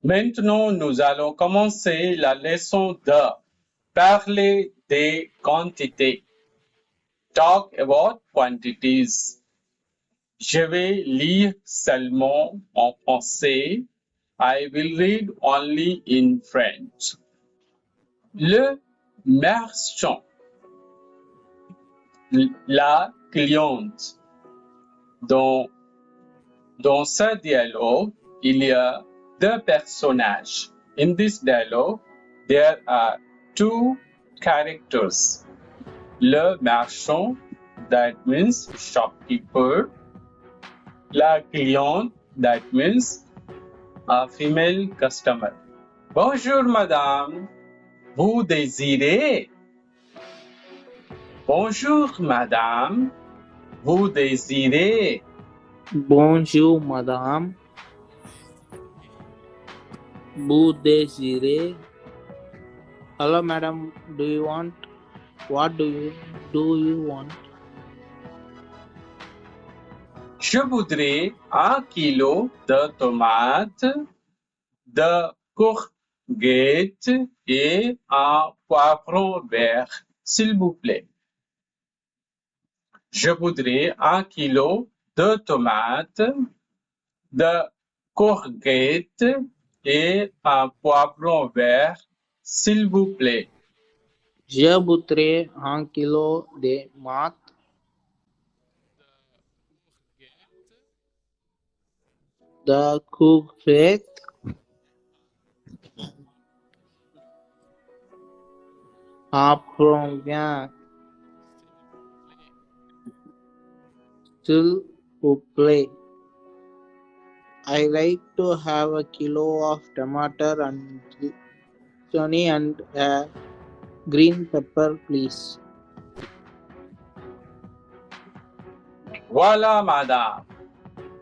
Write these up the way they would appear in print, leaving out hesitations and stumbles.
Maintenant, nous allons commencer la leçon de parler des quantités. Talk about quantities. Je vais lire seulement en français. I will read only in French. Le marchand. La cliente. Dans ce dialogue, il y a deux personnages. In this dialogue, there are two characters. Le marchand, that means shopkeeper. La cliente, that means a female customer. Bonjour madame, vous désirez? Bonjour madame, vous désirez? Bonjour, madame. Vous désirez? Hello, madam. Do you want? What do you want? Je voudrais 1 kilo de tomates, de courgettes et un poivron vert, s'il vous plaît. Je voudrais 1 kilo de tomates, de courgettes et un poivron vert, s'il vous plaît. Je voudrais 1 kilo de maths, de courgettes, un poivron, s'il vous plaît. I like to have a kilo of tomato and chutney and green pepper, please. Voilà, madame.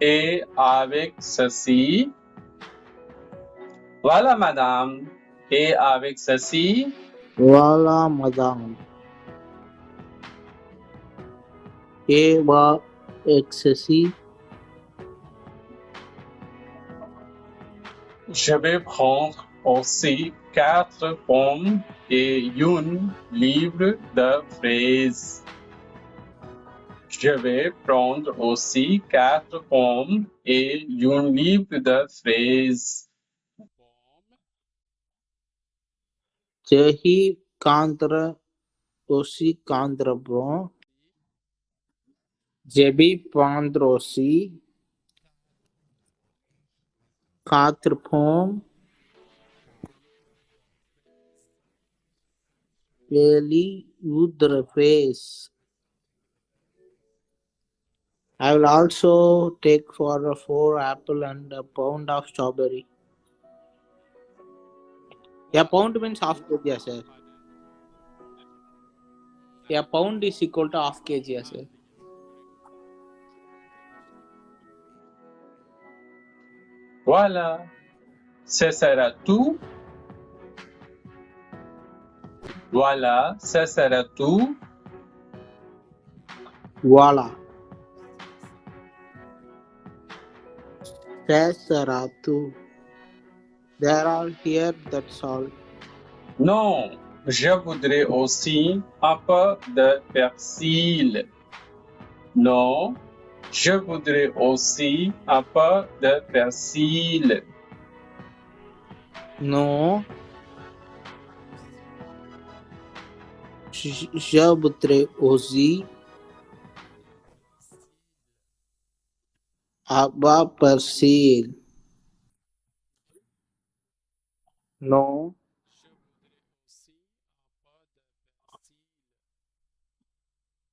Et avec ceci, voilà, madame. Et avec ceci, Voilà, madame. Et va excessif. je vais prendre aussi 4 pommes et 1 livre de fraises. Je vais prendre aussi 4 pommes et 1 livre de fraises. Jahi Kandra Osi Kandrabro Jebi Pandrosi Katrpom Veli Udraface. I will also take for a 4 apple and a pound of strawberry. A pound means half kg, sir. A pound is equal to half kg, sir. Voilà, ce sera tout. Voilà, ce sera tout. Voila. Sesaratu. They're all here, that's all. Non, je voudrais aussi un peu de persil. Non, je voudrais aussi un peu de persil. No. Je voudrais aussi Abba persil. No.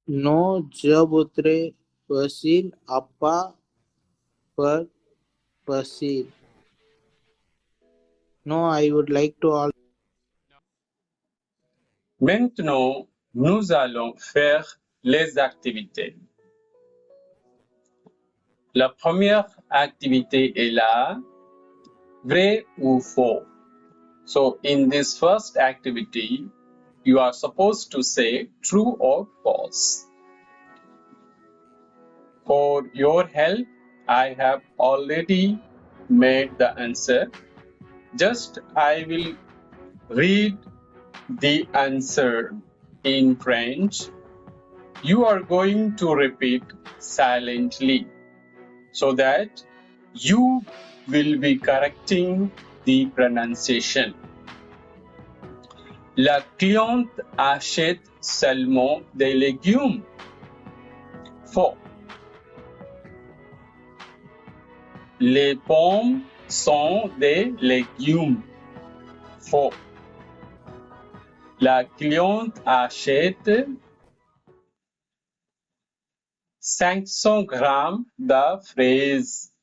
No, je voudrais persil Abba persil. No, I would like to all. Maintenant, nous allons faire les activités. La première activité est là, vrai ou faux. So in this first activity, you are supposed to say true or false. For your help, I have already made the answer. Just I will read the answer in French. You are going to repeat silently so that you will be correcting the pronunciation. La cliente achète seulement des légumes. Faux. Les pommes sont des légumes. Faux. La cliente achète 500 grammes de fraises.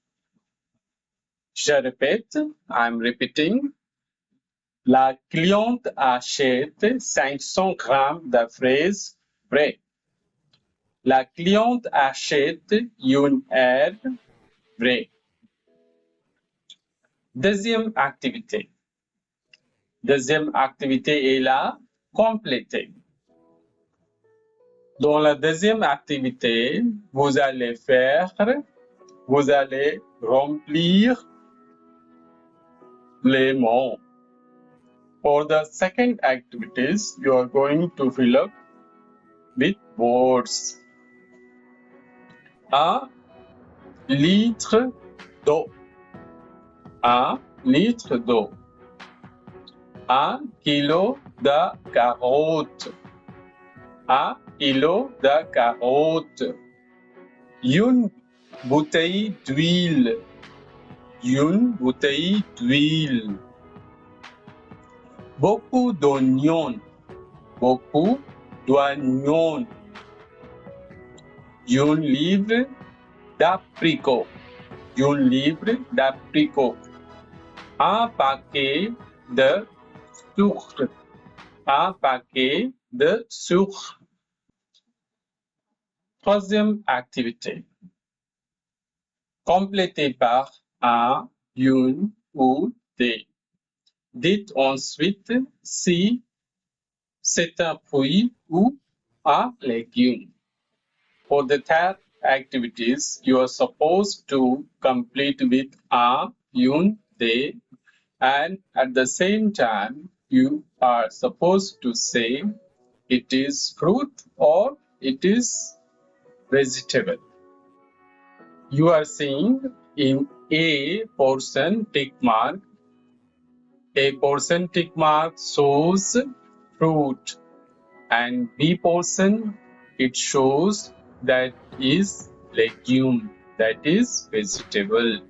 Je répète, I'm repeating. La cliente achète 500 grammes de fraises. Vrai. La cliente achète une herbe. Vrai. Deuxième activité. Deuxième activité est la compléter. Dans la deuxième activité, vous allez remplir les mots. For the second activities, you are going to fill up with words. 1 litre d'eau. 1 litre d'eau. 1 kilo de carottes. 1 kilo de carottes. Une bouteille d'huile. Une bouteille d'huile. Beaucoup d'oignons. Beaucoup d'oignons. Un livre d'apricots. Un livre d'apricots. Un paquet de sucre. Un paquet de sucre. Troisième activité. Complétez par un, une ou des. Dites ensuite si c'est un fruit ou un légume. For the third activities, you are supposed to complete with un, une, des, and at the same time, you are supposed to say it is fruit or it is vegetable. You are seeing in A portion tick mark. A portion tick mark shows fruit, and B portion it shows that is legume, that is vegetable.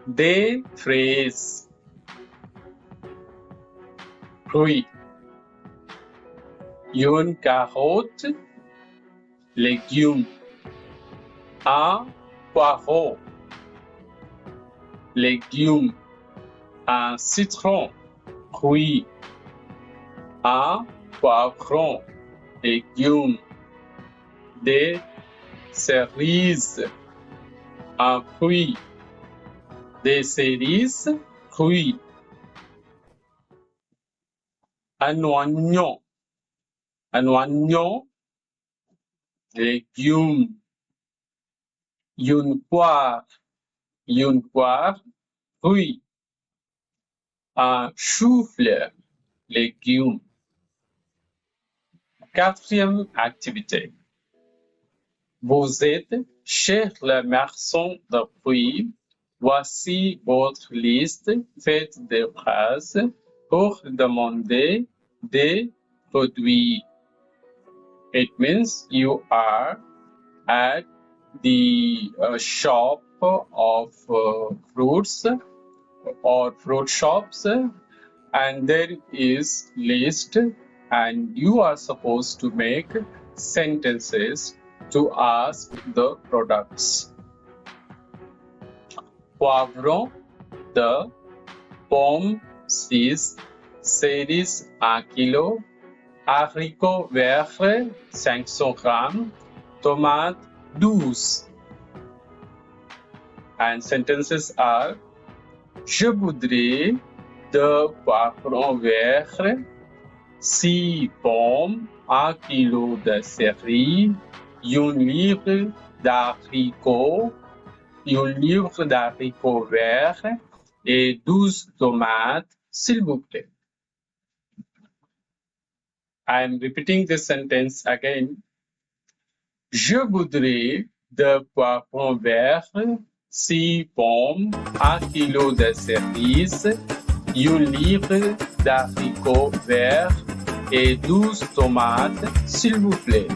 Des fraises, fruit. Une carotte, légume. Un poireau, légume. Un citron, fruit. Un poivron, légume. Des cerises, un fruit. Des cerises, fruit. Un oignon, légume. Une poire, fruit. Un chou-fleur, légume. Quatrième activité. Vous êtes chez le marchand de fruits. Voici votre liste. Faites des phrases pour demander des produits. It means you are at the shop of fruits or fruit shops, and there is list, and you are supposed to make sentences to ask the products. Poivron, the pomme 6, cerises 1 kg, haricots verts 500 grammes, tomates 12. And sentences are: je voudrais de poivrons verts, 6 pommes, 1 kg de cerises, un livre d'haricots verts, et 12 tomates, s'il vous plaît. I am repeating this sentence again. Je voudrais de poivrons verts, 6 pommes, 1 kilo de cerises, 1 livre d'haricots verts et 12 tomates, s'il vous plaît.